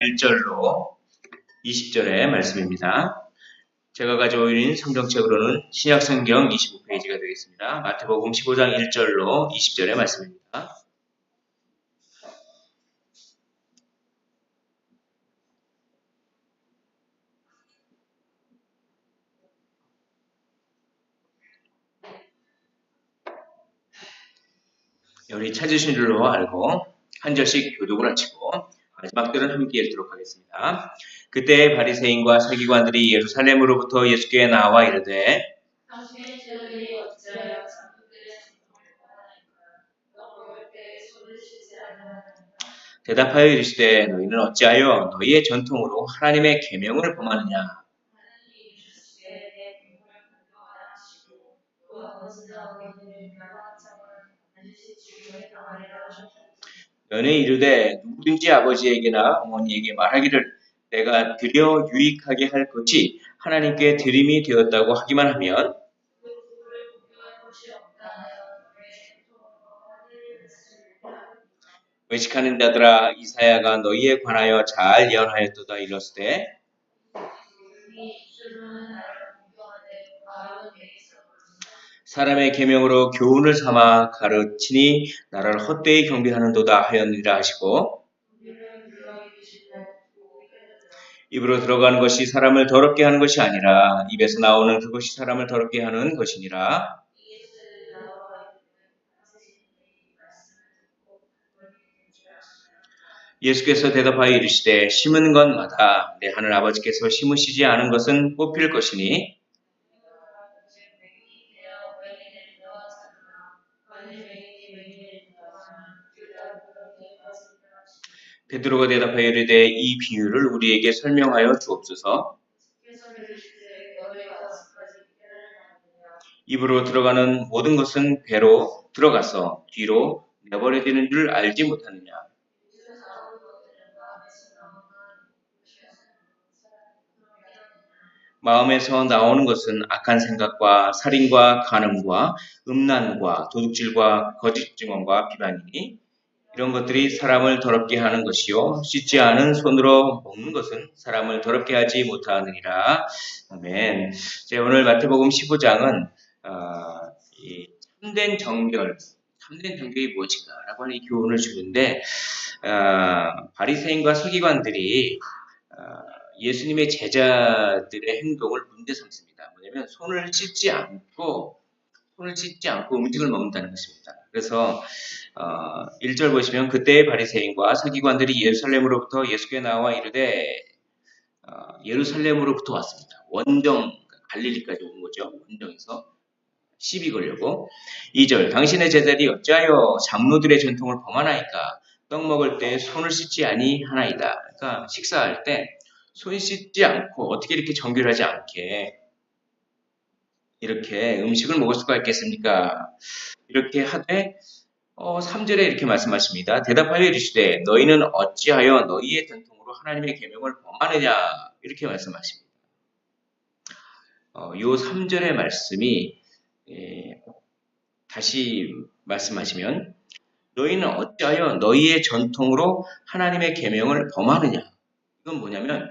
1절로 20절의 말씀입니다. 제가 가져온 성경책으로는 신약성경 25페이지가 되겠습니다. 마태복음 15장 1절로 20절의 말씀입니다. 우리 찾으신 줄로 알고 한 절씩 교독을 마치고 마지막 절은 함께 읽도록 하겠습니다. 그때 바리새인과 서기관들이 예루살렘으로부터 예수께 나와 이르되 당신의 제자들이 어찌하여 장로들의 전통을 범하나이까? 너 먹을 때 손을 씻지 아니하나이까? 대답하여 이르시되 너희는 어찌하여 너희의 전통으로 하나님의 계명을 범하느냐? 하나님이 이르시되 내 공부를 공평하라 하시고 또 아버지나 어머니를 멸망하자거나 반드시 주님을 당하리라 하셨다. 너는 이르되 누구든지 아버지에게나 어머니에게 말하기를 내가 드려 유익하게 할 것이 하나님께 드림이 되었다고 하기만 하면 그 누구를 공경할 것이 없다 하여 너의 전통으로 하늘을 말씀이라. 외식하는 자들아 이사야가 너희에 관하여 잘 예언하였도다 이르시되 이 입술로는 나를 공경하되 마음은 내게 썩어진다. 사람의 계명으로 교훈을 삼아 가르치니 나를 헛되이 경배하는도다 하였느니라 하시고 우리를 불러 이르시되 입으로 들어가는 것이 사람을 더럽게 하는 것이 아니라 입에서 나오는 그것이 사람을 더럽게 하는 것이니라. 예수를 나와 이르되 말씀을 듣고 그걸 믿는 줄 아시나. 예수께서 대답하여 이르시되 심은 것마다 내 하늘 아버지께서 심으시지 않은 것은 뽑힐 것이니 베드로가 대답하여 이르되 이 비유를 우리에게 설명하여 주옵소서. 입으로 들어가는 모든 것은 배로 들어가서 뒤로 내버려지는 줄 알지 못하느냐. 마음에서 나오는 것은 악한 생각과 살인과 간음과 음란과 도둑질과 거짓 증언과 비방이니 이런 것들이 사람을 더럽게 하는 것이요 씻지 않은 손으로 먹는 것은 사람을 더럽게 하지 못하느니라. 아멘. 오늘 마태복음 15장은 이 참된 정결이 무엇인가라고 하는 이 교훈을 주는데 바리새인과 서기관들이 예수님의 제자들의 행동을 문제 삼습니다. 뭐냐면 손을 씻지 않고 음식을 먹는다는 것입니다. 그래서 1절 보시면 그때의 바리새인과 서기관들이 예루살렘으로부터 예수께 나와 이르되 예루살렘으로부터 왔습니다. 원정 갈릴리까지 온 거죠. 원정에서 시비 걸려고. 2절 당신의 제자들이 어찌하여 장로들의 전통을 범하나이까? 떡 먹을 때 손을 씻지 아니하나이다. 그러니까 식사할 때 손 씻지 않고 어떻게 이렇게 정결하지 않게 이렇게 음식을 먹을 수가 있겠습니까? 이렇게 하되 3절에 이렇게 말씀하십니다. 대답하여 이르시되 너희는 어찌하여 너희의 전통으로 하나님의 계명을 범하느냐 이렇게 말씀하십니다. 이 3절의 말씀이 다시 말씀하시면 너희는 어찌하여 너희의 전통으로 하나님의 계명을 범하느냐. 이건 뭐냐면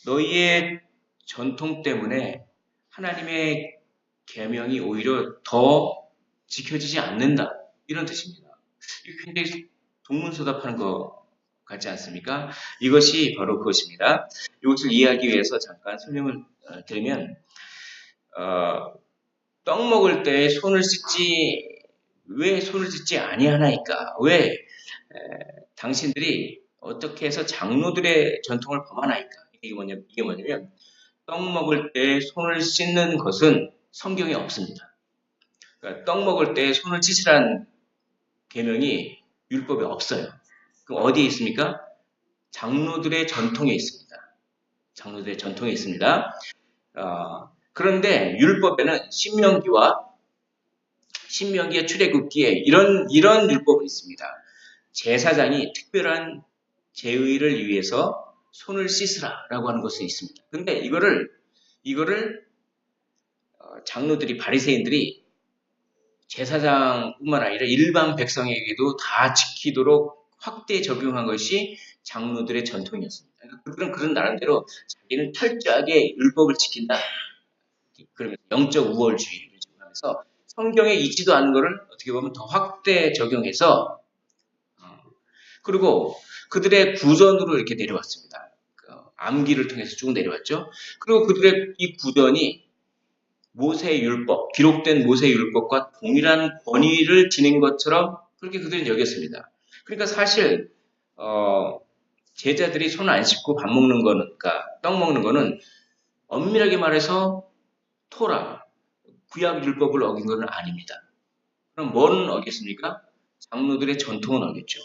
너희의 전통 때문에 하나님의 계명이 오히려 더 지켜지지 않는다. 이런 뜻입니다. 이게 굉장히 동문서답하는 것 같지 않습니까? 이것이 바로 그것입니다. 이것을 이해하기 위해서 잠깐 설명을 드리면 떡 먹을 때 왜 손을 씻지 아니하나이까? 왜 당신들이 어떻게 해서 장로들의 전통을 범하나이까? 이게 뭐냐면 떡 먹을 때 손을 씻는 것은 성경에 없습니다. 그러니까 떡 먹을 때 손을 씻으라는 계명이 율법에 없어요. 그럼 어디에 있습니까? 장로들의 전통에 있습니다. 장로들의 전통에 있습니다. 그런데 율법에는 신명기와 출애굽기에 이런 율법은 있습니다. 제사장이 특별한 제의를 위해서 손을 씻으라라고 하는 것은 있습니다. 근데 이거를 장로들이 바리새인들이 제사장뿐만 아니라 일반 백성에게도 다 지키도록 확대 적용한 것이 장로들의 전통이었습니다. 그러니까 그들은 그런 나름대로 자기는 철저하게 율법을 지킨다. 그러면서 영적 우월주의를 적용하면서 성경에 있지도 않은 것을 어떻게 보면 더 확대 적용해서 그리고 그들의 구전으로 이렇게 내려왔습니다. 암기를 통해서 쭉 내려왔죠. 그리고 그들의 이 구전이 모세의 율법, 기록된 모세의 율법과 동일한 권위를 지닌 것처럼 그렇게 그들은 여겼습니다. 그러니까 사실 제자들이 손 안 씻고 밥 먹는 거는, 그러니까 떡 먹는 거는 엄밀하게 말해서 토라, 구약 율법을 어긴 것은 아닙니다. 그럼 뭐는 어겼습니까? 장로들의 전통은 어겼죠.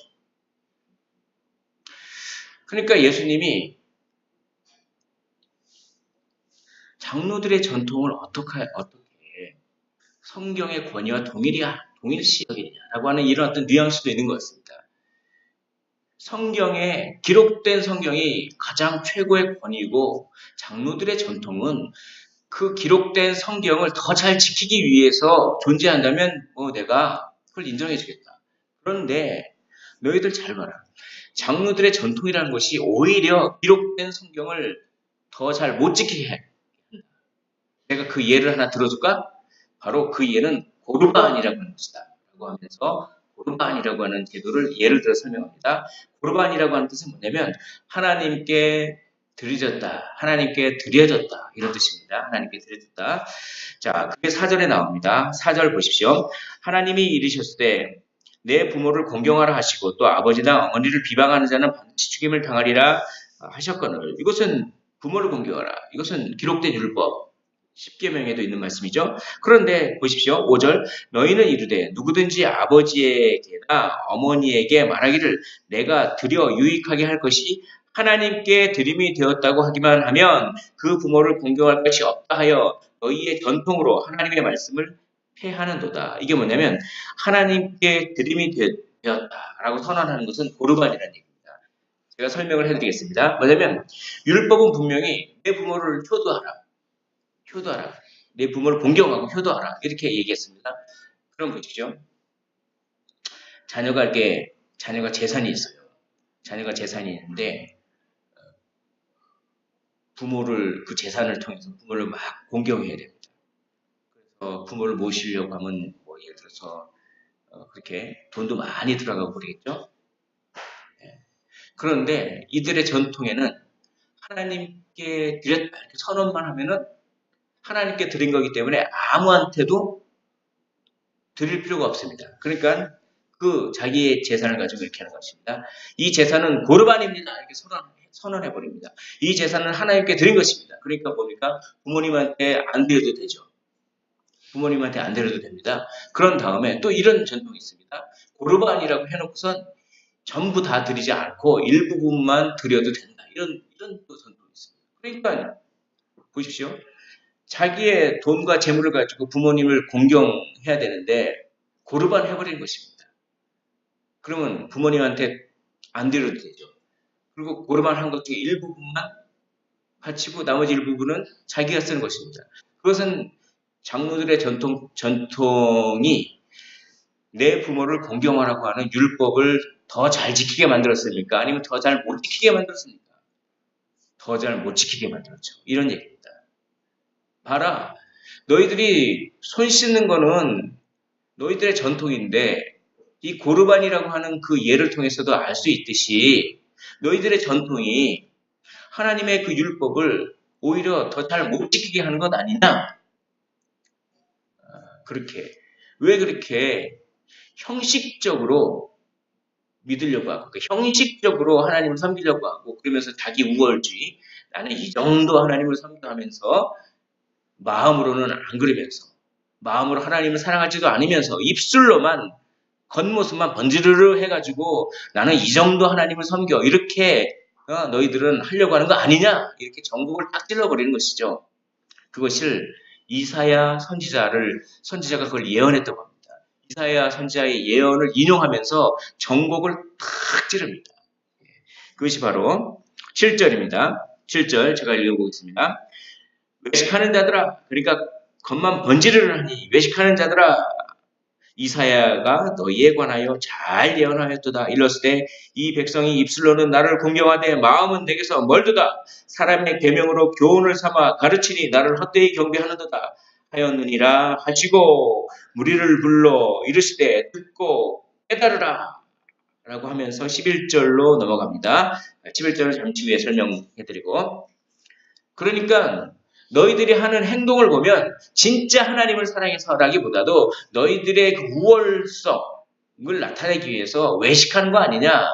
그러니까 예수님이 장로들의 전통을 어떻게 성경의 권위와 동일시 여기냐라고 하는 이런 어떤 뉘앙스도 있는 것 같습니다. 성경에 기록된 성경이 가장 최고의 권위이고 장로들의 전통은 그 기록된 성경을 더 잘 지키기 위해서 존재한다면 내가 그걸 인정해 주겠다. 그런데 너희들 잘 봐라. 장로들의 전통이라는 것이 오히려 기록된 성경을 더 잘 못 지키게 해. 내가 그 예를 하나 들어줄까? 바로 그 예는 고르반이라고 하는 것이다. 라고 하면서 고르반이라고 하는 제도를 예를 들어 설명합니다. 고르반이라고 하는 뜻은 뭐냐면 하나님께 드려졌다. 하나님께 드려졌다. 이런 뜻입니다. 하나님께 드려졌다. 자, 그게 4절에 나옵니다. 4절 보십시오. 하나님이 이르셨을 때 내 부모를 공경하라 하시고 또 아버지나 어머니를 비방하는 자는 반드시 죽임을 당하리라 하셨거늘. 이것은 부모를 공경하라. 이것은 기록된 율법. 십계명에도 있는 말씀이죠. 그런데 보십시오. 5절 너희는 이르되 누구든지 아버지에게나 어머니에게 말하기를 내가 드려 유익하게 할 것이 하나님께 드림이 되었다고 하기만 하면 그 부모를 공경할 것이 없다 하여 너희의 전통으로 하나님의 말씀을 폐하는도다. 이게 뭐냐면 하나님께 드림이 되었다라고 선언하는 것은 고르반이라는 얘기입니다. 제가 설명을 해드리겠습니다. 뭐냐면 율법은 분명히 내 부모를 효도하라. 내 부모를 공경하고 효도하라. 이렇게 얘기했습니다. 그럼 보시죠. 자녀가 재산이 있어요. 자녀가 재산이 있는데 그 재산을 통해서 부모를 막 공경해야 됩니다. 그래서 부모를 모시려고 하면 예를 들어서 그렇게 돈도 많이 들어가고 그러겠죠. 그런데 이들의 전통에는 하나님께 드렸다 이렇게 선언만 하면은 하나님께 드린 거기 때문에 아무한테도 드릴 필요가 없습니다. 그러니까 그 자기의 재산을 가지고 이렇게 하는 것입니다. 이 재산은 고르반입니다. 이렇게 선언해 버립니다. 이 재산은 하나님께 드린 것입니다. 그러니까 뭡니까? 부모님한테 안 드려도 되죠. 부모님한테 안 드려도 됩니다. 그런 다음에 또 이런 전통이 있습니다. 고르반이라고 해놓고선 전부 다 드리지 않고 일부분만 드려도 된다. 이런 또 전통이 있습니다. 그러니까 보십시오. 자기의 돈과 재물을 가지고 부모님을 공경해야 되는데 고르반 해버리는 것입니다. 그러면 부모님한테 안 드려도 되죠. 그리고 고르반 한 것 중에 일부분만 바치고 나머지 일부분은 자기가 쓰는 것입니다. 그것은 장로들의 전통이 내 부모를 공경하라고 하는 율법을 더 잘 지키게 만들었습니까? 아니면 더 잘 못 지키게 만들었습니까? 더 잘 못 지키게 만들었죠. 이런 얘기입니다. 봐라. 너희들이 손 씻는 거는 너희들의 전통인데 이 고르반이라고 하는 그 예를 통해서도 알 수 있듯이 너희들의 전통이 하나님의 그 율법을 오히려 더 잘 못 지키게 하는 것 아니냐? 왜 그렇게 형식적으로 믿으려고 하고 형식적으로 하나님을 섬기려고 하고 그러면서 자기 우월주의 나는 이 정도 하나님을 섬겨하면서 마음으로는 안 그러면서 마음으로 하나님을 사랑하지도 않으면서 입술로만 겉모습만 번지르르 해가지고 나는 이 정도 하나님을 섬겨 이렇게 너희들은 하려고 하는 거 아니냐 이렇게 정곡을 딱 찔러버리는 것이죠. 그것을 이사야 선지자가 그걸 예언했다고 합니다. 이사야 선지자의 예언을 인용하면서 정곡을 탁 찌릅니다. 그것이 바로 7절입니다. 7절 제가 읽어보겠습니다. 외식하는 자들아, 그러니까 겉만 번지르르 하니 외식하는 자들아, 이사야가 너희에 관하여 잘 예언하였도다. 일렀을 때 이 백성이 입술로는 나를 공경하되 마음은 내게서 멀도다. 사람의 계명으로 교훈을 삼아 가르치니 나를 헛되이 경배하는도다 하였느니라 하시고 무리를 불러 이르시되 듣고 깨달으라 라고 하면서 11절로 넘어갑니다. 11절을 잠시 후에 설명해드리고, 그러니까 너희들이 하는 행동을 보면 진짜 하나님을 사랑해서라기보다도 너희들의 그 우월성을 나타내기 위해서 외식하는 거 아니냐.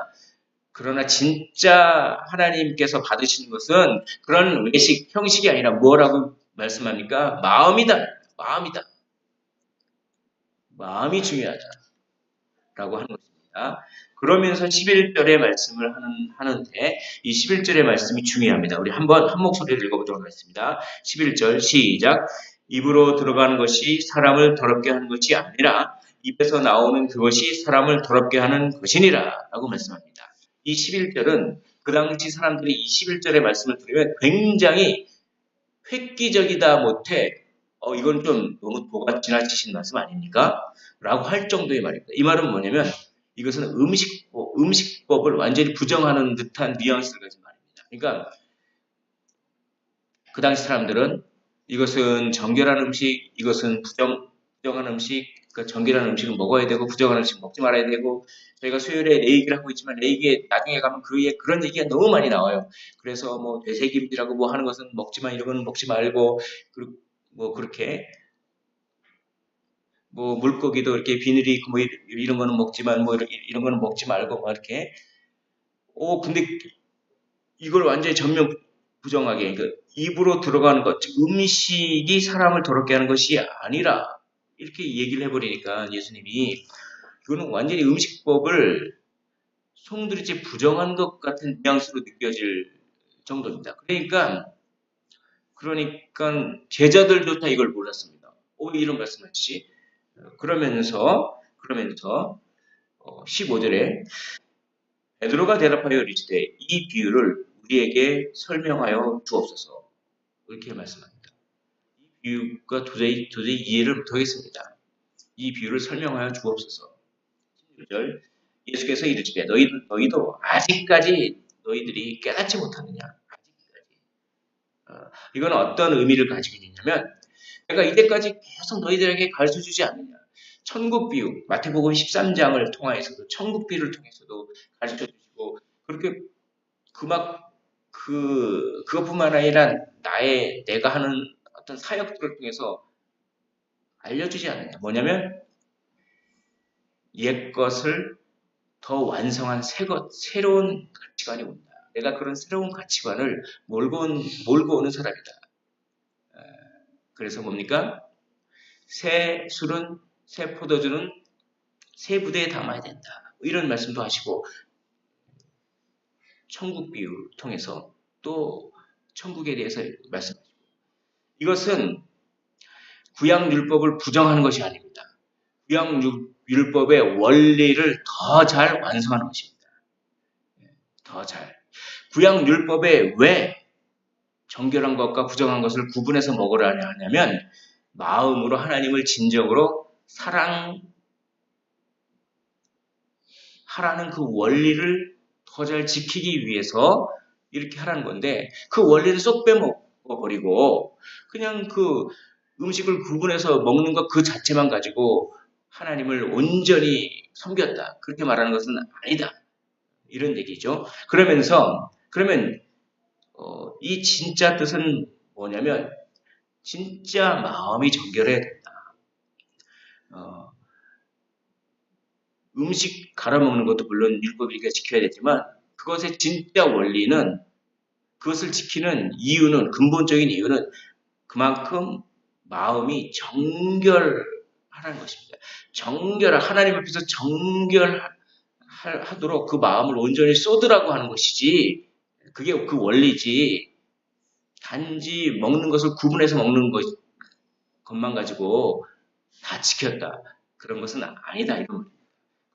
그러나 진짜 하나님께서 받으시는 것은 그런 외식 형식이 아니라 뭐라고 말씀합니까? 마음이다. 마음이다. 마음이 중요하다라고 하는 것입니다. 그러면서 11절의 말씀을 하는데 이 11절의 말씀이 중요합니다. 우리 한번 한 목소리를 읽어보도록 하겠습니다. 11절 시작. 입으로 들어가는 것이 사람을 더럽게 하는 것이 아니라 입에서 나오는 그것이 사람을 더럽게 하는 것이니라 라고 말씀합니다. 이 11절은 그 당시 사람들이 이 11절의 말씀을 들으면 굉장히 획기적이다 못해 이건 좀 너무 도가 지나치신 말씀 아닙니까? 라고 할 정도의 말입니다. 이 말은 뭐냐면 이것은 음식법을 완전히 부정하는 듯한 뉘앙스를 가진 말입니다. 그러니까 그 당시 사람들은 이것은 정결한 음식, 이것은 부정한 음식, 그러니까 정결한 음식은 먹어야 되고 부정한 음식 먹지 말아야 되고, 저희가 수요일에 내 얘기를 하고 있지만 내 얘기에 나중에 가면 그런 얘기가 너무 많이 나와요. 그래서 뭐 되새김질하고 뭐 하는 것은 먹지만 이런 거는 먹지 말고, 뭐 그렇게 뭐 물고기도 이렇게 비늘이 있고 뭐 이런 거는 먹지만 뭐 이런 거는 먹지 말고 뭐 이렇게. 근데 이걸 완전히 전면 부정하게, 그러니까 입으로 들어가는 것, 음식이 사람을 더럽게 하는 것이 아니라 이렇게 얘기를 해버리니까 예수님이 이거는 완전히 음식법을 송두리째 부정한 것 같은 뉘앙스로 느껴질 정도입니다. 그러니까 제자들도 다 이걸 몰랐습니다. 왜 이런 말씀하시지? 그러면서 15절에 베드로가 대답하여 이르시되 이 비유를 우리에게 설명하여 주옵소서. 이렇게 말씀합니다. 이 비유가 도저히 이해를 못하겠습니다. 이 비유를 설명하여 주옵소서. 16절 예수께서 이르시되 너희도 아직까지 너희들이 깨닫지 못하느냐. 아직까지. 이건 어떤 의미를 가지고 있냐면 내가 이때까지 계속 너희들에게 가르쳐주지 않느냐. 천국 비유, 마태복음 13장을 통하여서도 천국 비유를 통해서도 가르쳐주시고, 그렇게 그것뿐만 아니라 내가 하는 어떤 사역들을 통해서 알려주지 않느냐. 뭐냐면 옛것을 더 완성한 새로운 가치관이 온다. 내가 그런 새로운 가치관을 몰고 오는 사람이다. 그래서 뭡니까? 새 술은, 새 포도주는 새 부대에 담아야 된다. 이런 말씀도 하시고, 천국 비유를 통해서 또 천국에 대해서 말씀하시고, 이것은 구약율법을 부정하는 것이 아닙니다. 구약율법의 원리를 더 잘 완성하는 것입니다. 더 잘. 구약율법에 왜 정결한 것과 부정한 것을 구분해서 먹으라 하냐면 마음으로 하나님을 진정으로 사랑하라는 그 원리를 더 잘 지키기 위해서 이렇게 하라는 건데, 그 원리를 쏙 빼먹어버리고 그냥 그 음식을 구분해서 먹는 것 그 자체만 가지고 하나님을 온전히 섬겼다. 그렇게 말하는 것은 아니다. 이런 얘기죠. 그러면 이 진짜 뜻은 뭐냐면 진짜 마음이 정결해야 된다. 음식 갈아 먹는 것도 물론 율법이니까 지켜야 되지만 그것의 진짜 원리는, 그것을 지키는 이유는, 근본적인 이유는 그만큼 마음이 정결하라는 것입니다. 하나님 앞에서 정결하도록 그 마음을 온전히 쏟으라고 하는 것이지, 그게 그 원리지, 단지 먹는 것을 구분해서 먹는 것만 가지고 다 지켰다. 그런 것은 아니다. 이런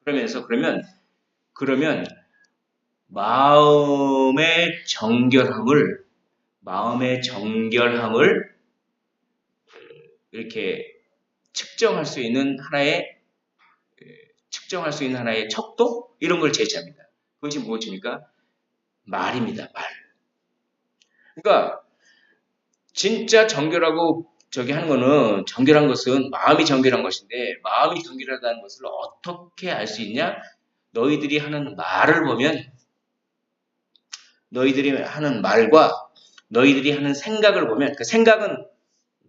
말입니다. 그러면 마음의 정결함을 이렇게 측정할 수 있는 하나의 측정할 수 있는 하나의 척도 이런 걸 제시합니다. 그것이 무엇입니까? 말입니다. 말. 그러니까 진짜 정결하고 저기 하는 거는 정결한 것은 마음이 정결한 것인데 마음이 정결하다는 것을 어떻게 알 수 있냐? 너희들이 하는 말을 보면 너희들이 하는 말과 너희들이 하는 생각을 보면 그 생각은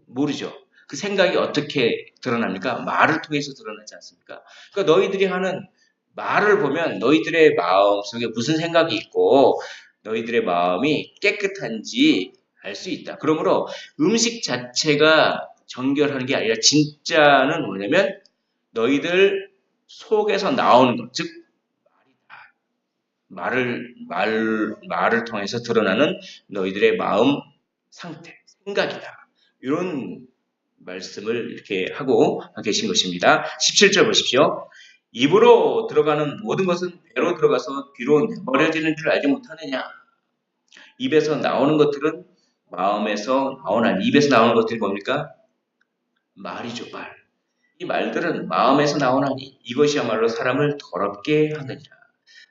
모르죠. 그 생각이 어떻게 드러납니까? 말을 통해서 드러나지 않습니까? 그러니까 너희들이 하는 말을 보면 너희들의 마음 속에 무슨 생각이 있고 너희들의 마음이 깨끗한지 알 수 있다. 그러므로 음식 자체가 정결하는 게 아니라 진짜는 뭐냐면 너희들 속에서 나오는 것, 즉 말을 통해서 드러나는 너희들의 마음 상태, 생각이다. 이런 말씀을 이렇게 하고 계신 것입니다. 17절 보십시오. 입으로 들어가는 모든 것은 배로 들어가서 뒤로 내버려지는 줄 알지 못하느냐. 입에서 나오는 것들은 마음에서 나오나니. 입에서 나오는 것들이 뭡니까? 말이죠, 말. 이 말들은 마음에서 나오나니 이것이야말로 사람을 더럽게 하느니라.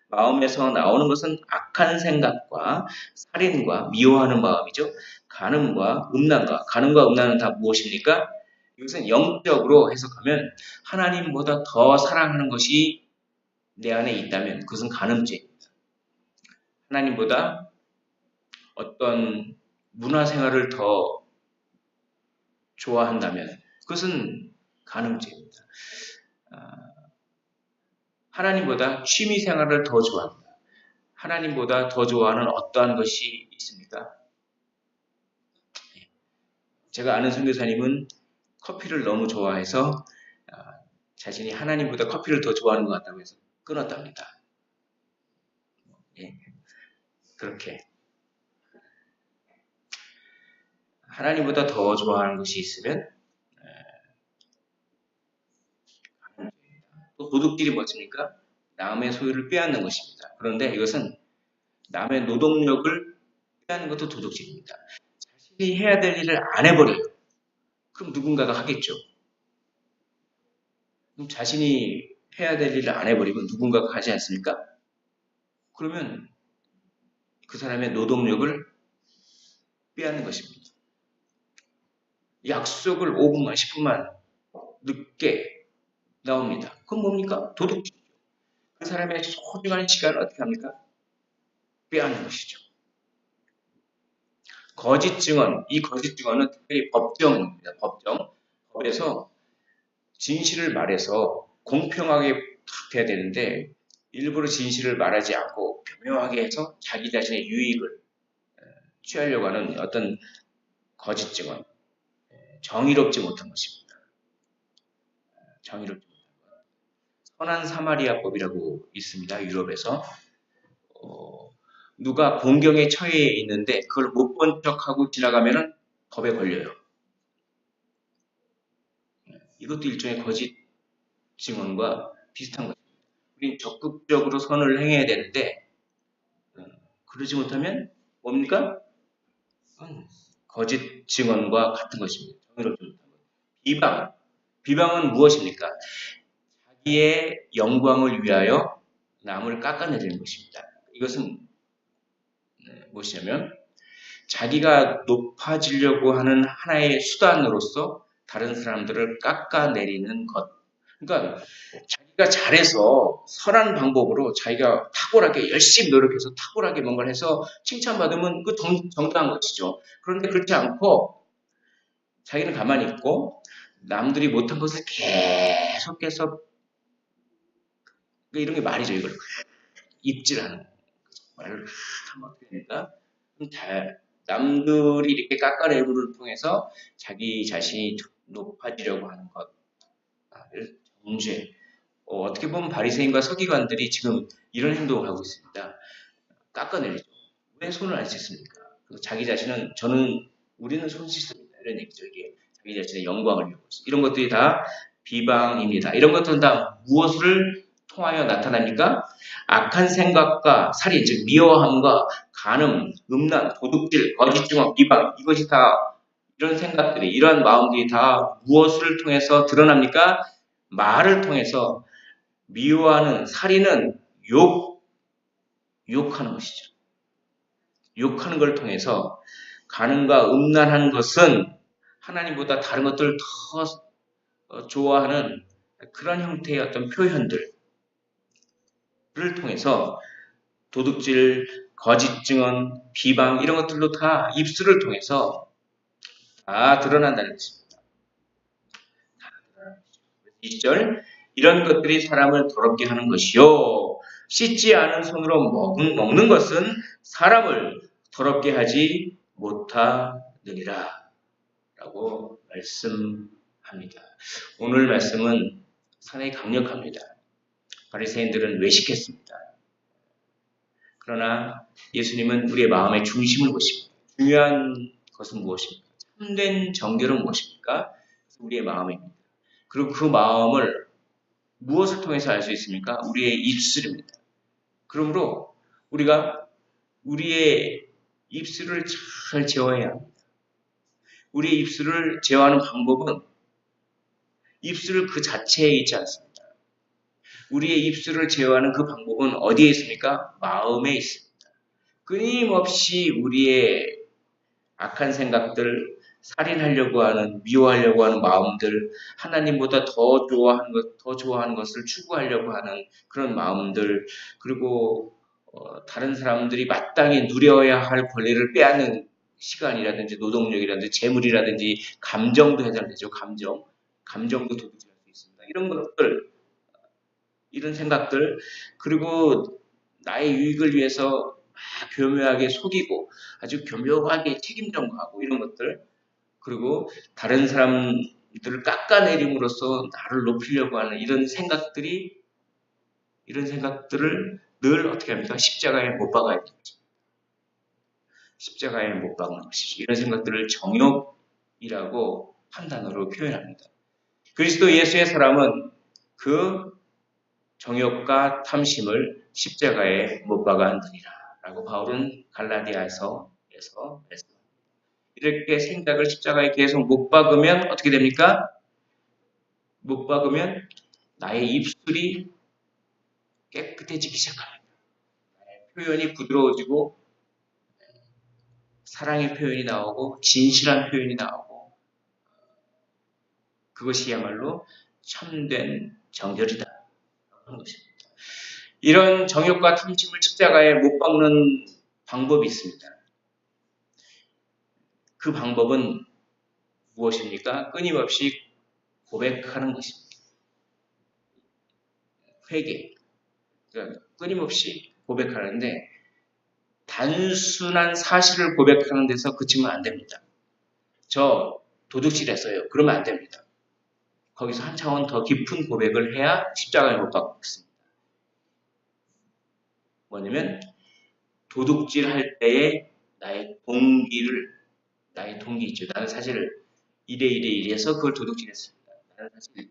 마음에서 나오는 것은 악한 생각과 살인과 미워하는 마음이죠. 간음과 음란과 간음과 음란은 다 무엇입니까? 이것은 영적으로 해석하면 하나님보다 더 사랑하는 것이 내 안에 있다면 그것은 간음죄입니다. 하나님보다 어떤 문화생활을 더 좋아한다면 그것은 간음죄입니다. 하나님보다 취미생활을 더 좋아합니다. 하나님보다 더 좋아하는 어떠한 것이 있습니까? 제가 아는 선교사님은 커피를 너무 좋아해서 자신이 하나님보다 커피를 더 좋아하는 것 같다고 해서 끊었답니다. 예, 그렇게 하나님보다 더 좋아하는 것이 있으면 또 도둑질이 뭐습니까? 남의 소유를 빼앗는 것입니다. 그런데 이것은 남의 노동력을 빼앗는 것도 도둑질입니다. 자신이 해야 될 일을 안 해버려요. 그럼 누군가가 하겠죠. 그럼 자신이 해야 될 일을 안 해버리면 누군가가 하지 않습니까? 그러면 그 사람의 노동력을 빼앗는 것입니다. 약속을 5분만 10분만 늦게 나옵니다. 그건 뭡니까? 도둑질이죠. 그 사람의 소중한 시간을 어떻게 합니까? 빼앗는 것이죠. 거짓 증언, 이 거짓 증언은 특별히 법정입니다. 법에서 진실을 말해서 공평하게 돼야 되는데 일부러 진실을 말하지 않고 교묘하게 해서 자기 자신의 유익을 취하려고 하는 어떤 거짓 증언, 정의롭지 못한 것입니다. 정의롭지 못한 것. 선한 사마리아법이라고 있습니다. 유럽에서. 누가 공경에 처해 있는데 그걸 못 본 척하고 지나가면 법에 걸려요. 이것도 일종의 거짓 증언과 비슷한 것입니다. 우린 적극적으로 선을 행해야 되는데 그러지 못하면 뭡니까? 거짓 증언과 같은 것입니다. 정의롭지 못한 것. 비방은 무엇입니까? 자기의 영광을 위하여 남을 깎아내리는 것입니다. 이것은 무엇이냐면 자기가 높아지려고 하는 하나의 수단으로서 다른 사람들을 깎아내리는 것. 그러니까 자기가 잘해서 선한 방법으로 자기가 탁월하게 열심히 노력해서 탁월하게 뭔가를 해서 칭찬받으면 그 정당한 것이죠. 그런데 그렇지 않고 자기는 가만히 있고 남들이 못한 것을 계속해서 이런 게 말이죠. 이걸 입질하는 말을 하면 어떻게 됩니까? 남들이 이렇게 깎아내림을 통해서 자기 자신이 높아지려고 하는 것, 정죄. 어떻게 보면 바리새인과 서기관들이 지금 이런 행동을 하고 있습니다. 깎아내리죠. 왜 손을 안 씻습니까? 자기 자신은 우리는 손 씻습니다. 이런 얘기죠. 이게 자기 자신의 영광을 위해서. 이런 것들이 다 비방입니다. 이런 것들은 다 무엇을 통하여 나타납니까? 악한 생각과 살인, 즉 미워함과 간음, 음란, 도둑질, 거짓 증언, 비방, 이것이 다 이런 생각들이, 이러한 마음들이 다 무엇을 통해서 드러납니까? 말을 통해서 미워하는 살인은 욕하는 것이죠. 욕하는 걸 통해서 간음과 음란한 것은 하나님보다 다른 것들을 더 좋아하는 그런 형태의 어떤 표현들을 통해서 도둑질, 거짓 증언, 비방 이런 것들도 다 입술을 통해서 다 드러난다는 것입니다. 2절 이런 것들이 사람을 더럽게 하는 것이요 씻지 않은 손으로 먹는 것은 사람을 더럽게 하지 못하느니라 라고 말씀합니다. 오늘 말씀은 상당히 강력합니다. 바리새인들은 외식했습니다. 그러나 예수님은 우리의 마음의 중심을 보십니다. 중요한 것은 무엇입니까? 참된 정결은 무엇입니까? 우리의 마음입니다. 그리고 그 마음을 무엇을 통해서 알 수 있습니까? 우리의 입술입니다. 그러므로 우리가 우리의 입술을 잘 제어해야 합니다. 우리의 입술을 제어하는 방법은 입술 그 자체에 있지 않습니다. 우리의 입술을 제어하는 그 방법은 어디에 있습니까? 마음에 있습니다. 끊임없이 우리의 악한 생각들, 살인하려고 하는, 미워하려고 하는 마음들, 하나님보다 더 좋아하는 것을 추구하려고 하는 그런 마음들, 그리고 다른 사람들이 마땅히 누려야 할 권리를 빼앗는 시간이라든지 노동력이라든지 재물이라든지 감정도 해당되죠. 감정도 도둑질할 수 있습니다. 이런 것들, 이런 생각들, 그리고 나의 유익을 위해서 교묘하게 속이고 아주 교묘하게 책임 전가하고 이런 것들, 그리고 다른 사람들을 깎아내림으로써 나를 높이려고 하는 이런 생각들을 늘 어떻게 합니까? 십자가에 못 박아야 됩니다. 십자가에 못 박는 것이죠. 이런 생각들을 정욕이라고 한 단어로 표현합니다. 그리스도 예수의 사람은 그 정욕과 탐심을 십자가에 못 박았느니라 라고 바울은 갈라디아에서 말씀합니다. 이렇게 생각을 십자가에 계속 못 박으면 어떻게 됩니까? 못 박으면 나의 입술이 깨끗해지기 시작합니다. 나의 표현이 부드러워지고 사랑의 표현이 나오고 진실한 표현이 나오고 그것이야말로 참된 정결이다 하는 것입니다. 이런 정욕과 탐심을 십자가에 못 박는 방법이 있습니다. 그 방법은 무엇입니까? 끊임없이 고백하는 것입니다. 회개. 그러니까 끊임없이 고백하는데 단순한 사실을 고백하는 데서 그치면 안 됩니다. 저 도둑질했어요. 그러면 안 됩니다. 거기서 한 차원 더 깊은 고백을 해야 십자가에 못 박습니다. 뭐냐면 도둑질할 때의 나의 동기 있죠. 나는 사실 이래서 그걸 도둑질했습니다. 나는 사실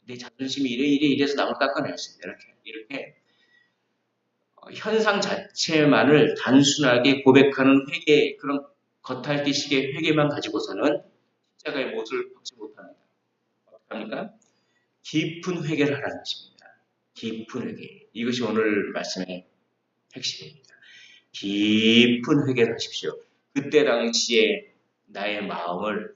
내 자존심이 이래서 남을 깎아내렸습니다. 이렇게 현상 자체만을 단순하게 고백하는 회개, 그런 겉핥기식의 회개만 가지고서는 십자가의 못을 박지 못합니다. 어떻게 합니까? 깊은 회개를 하라는 것입니다. 깊은 회개. 이것이 오늘 말씀의 핵심입니다. 깊은 회개를 하십시오. 그때 당시에 나의 마음을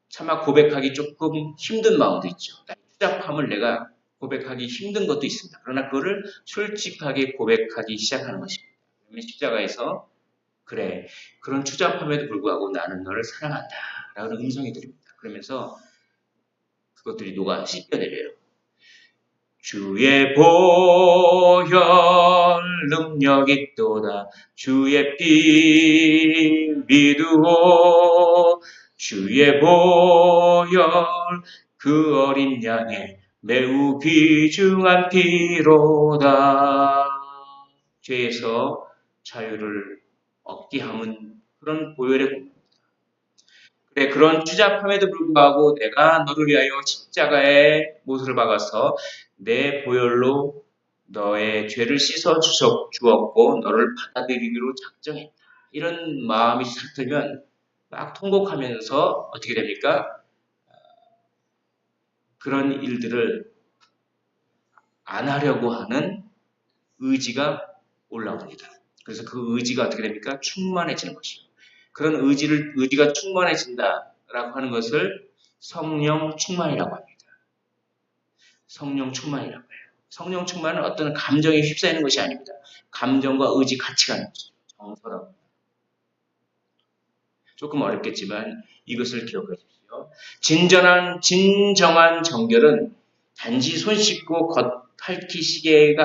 차마 고백하기 조금 힘든 마음도 있죠. 나의 추잡함을 내가 고백하기 힘든 것도 있습니다. 그러나 그거를 솔직하게 고백하기 시작하는 것입니다. 그러면 십자가에서 그래, 그런 추잡함에도 불구하고 나는 너를 사랑한다 라는 음성이 들립니다. 그러면서 그것들이 녹아 씻겨내려요. 주의 보혈 능력이 있도다. 주의 피 믿으오. 주의 보혈 그 어린 양의 매우 귀중한 피로다. 죄에서 자유를 얻게 함은 그런 보혈의 공입니다. 그래, 그런 추잡함에도 불구하고 내가 너를 위하여 십자가에 못을 박아서 내 보혈로 너의 죄를 씻어 주었고 너를 받아들이기로 작정했다. 이런 마음이 싹 들면 막 통곡하면서 어떻게 됩니까? 그런 일들을 안 하려고 하는 의지가 올라옵니다. 그래서 그 의지가 어떻게 됩니까? 충만해지는 것이죠. 그런 의지가 충만해진다라고 하는 것을 성령 충만이라고 합니다. 성령 충만이라고 해요. 성령 충만은 어떤 감정에 휩싸이는 것이 아닙니다. 감정과 의지 같이 가는 것이죠. 정서라고. 조금 어렵겠지만 이것을 기억하십시오. 진정한 정결은 단지 손 씻고 겉핥기 시계의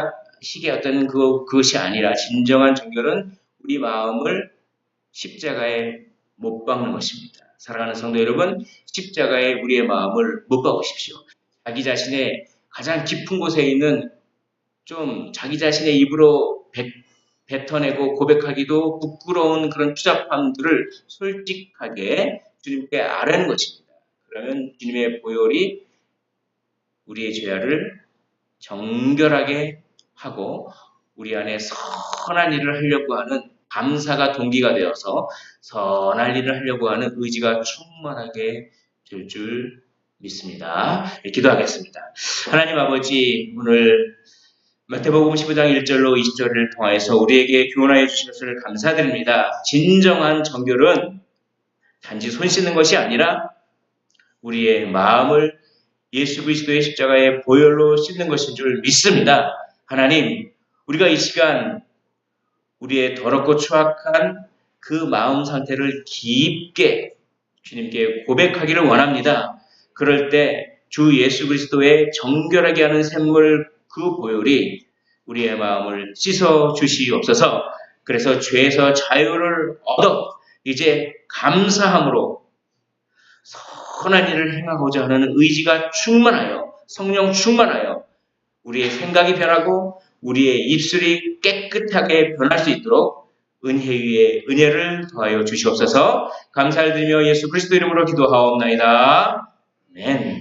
어떤 그것이 아니라 진정한 정결은 우리 마음을 십자가에 못 박는 것입니다. 사랑하는 성도 여러분, 십자가에 우리의 마음을 못 박으십시오. 자기 자신의 가장 깊은 곳에 있는 좀 자기 자신의 입으로 뱉어내고 고백하기도 부끄러운 그런 추잡함들을 솔직하게 주님께 아뢰는 것입니다. 그러면 주님의 보혈이 우리의 죄를 정결하게 하고 우리 안에 선한 일을 하려고 하는 감사가 동기가 되어서 선한 일을 하려고 하는 의지가 충만하게 될 줄 믿습니다. 기도하겠습니다. 하나님 아버지, 오늘 마태복음 15장 1절로 20절을 통하여서 우리에게 교훈하여 주신 것을 감사드립니다. 진정한 정결은 단지 손 씻는 것이 아니라 우리의 마음을 예수 그리스도의 십자가의 보혈로 씻는 것인 줄 믿습니다. 하나님, 우리가 이 시간 우리의 더럽고 추악한 그 마음 상태를 깊게 주님께 고백하기를 원합니다. 그럴 때 주 예수 그리스도의 정결하게 하는 샘물 그 보혈이 우리의 마음을 씻어 주시옵소서. 그래서 죄에서 자유를 얻어 이제 감사함으로 선한 일을 행하고자 하는 의지가 충만하여 성령 충만하여 우리의 생각이 변하고 우리의 입술이 깨끗하게 변할 수 있도록 은혜 위에 은혜를 더하여 주시옵소서. 감사를 드리며 예수 그리스도 이름으로 기도하옵나이다. 아멘.